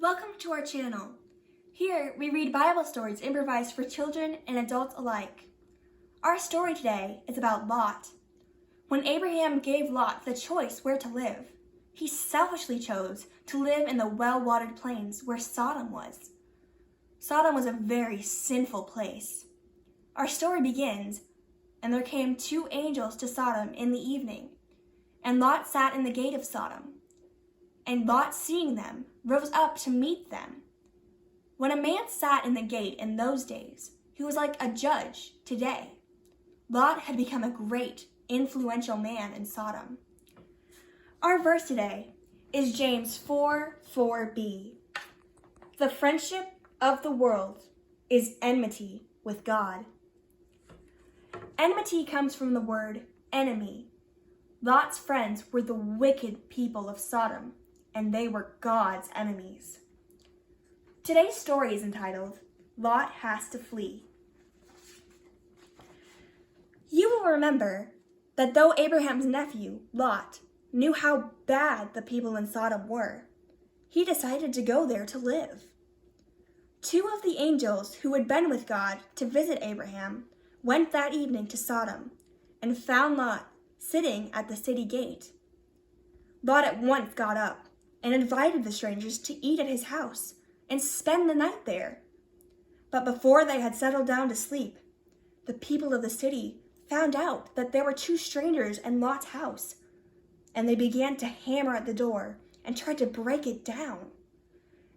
Welcome to our channel. Here we read Bible stories improvised for children and adults alike. Our story today is about Lot. When Abraham gave Lot the choice where to live, he selfishly chose to live in the well-watered plains where Sodom was. Sodom was a very sinful place. Our story begins, and there came two angels to Sodom in the evening, and Lot sat in the gate of Sodom. And Lot, seeing them, rose up to meet them. When a man sat in the gate in those days, he was like a judge today. Lot had become a great, influential man in Sodom. Our verse today is James 4:4b. The friendship of the world is enmity with God. Enmity comes from the word enemy. Lot's friends were the wicked people of Sodom, and they were God's enemies. Today's story is entitled, Lot Has to Flee. You will remember that though Abraham's nephew, Lot, knew how bad the people in Sodom were, he decided to go there to live. Two of the angels who had been with God to visit Abraham went that evening to Sodom and found Lot sitting at the city gate. Lot at once got up and invited the strangers to eat at his house and spend the night there. But before they had settled down to sleep, the people of the city found out that there were two strangers in Lot's house, and they began to hammer at the door and tried to break it down.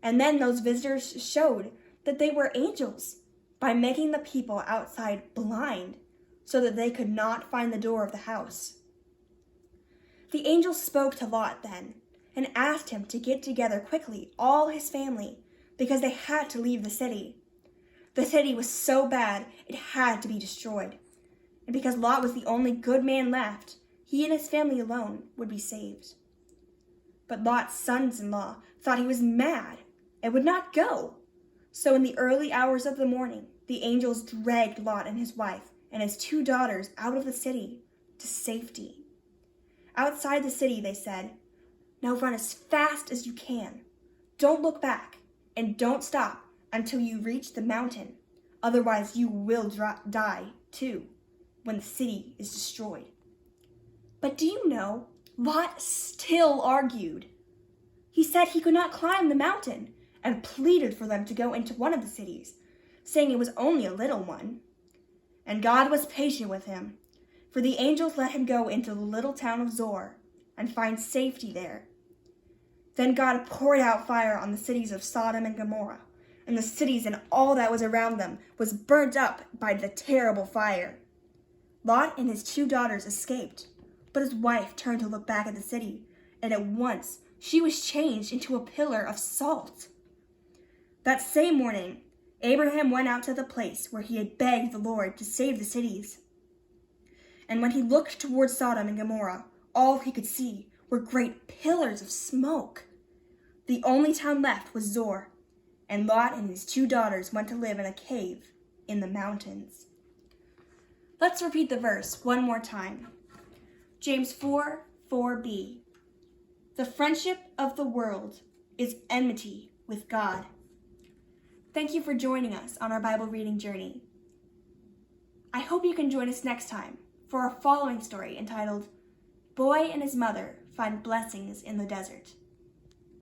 And then those visitors showed that they were angels by making the people outside blind so that they could not find the door of the house. The angels spoke to Lot then and asked him to get together quickly all his family because they had to leave the city. The city was so bad it had to be destroyed. And because Lot was the only good man left, he and his family alone would be saved. But Lot's sons-in-law thought he was mad and would not go. So in the early hours of the morning, the angels dragged Lot and his wife and his two daughters out of the city to safety. Outside the city, they said, "Now run as fast as you can. Don't look back and don't stop until you reach the mountain. Otherwise, you will die too when the city is destroyed." But do you know, Lot still argued. He said he could not climb the mountain and pleaded for them to go into one of the cities, saying it was only a little one. And God was patient with him, for the angels let him go into the little town of Zoar and find safety there. Then God poured out fire on the cities of Sodom and Gomorrah, and the cities and all that was around them was burnt up by the terrible fire. Lot and his two daughters escaped, but his wife turned to look back at the city, and at once she was changed into a pillar of salt. That same morning, Abraham went out to the place where he had begged the Lord to save the cities. And when he looked towards Sodom and Gomorrah, all he could see were great pillars of smoke. The only town left was Zoar, and Lot and his two daughters went to live in a cave in the mountains. Let's repeat the verse one more time. James 4:4b. The friendship of the world is enmity with God. Thank you for joining us on our Bible reading journey. I hope you can join us next time for our following story entitled, Boy and His Mother Find Blessings in the Desert.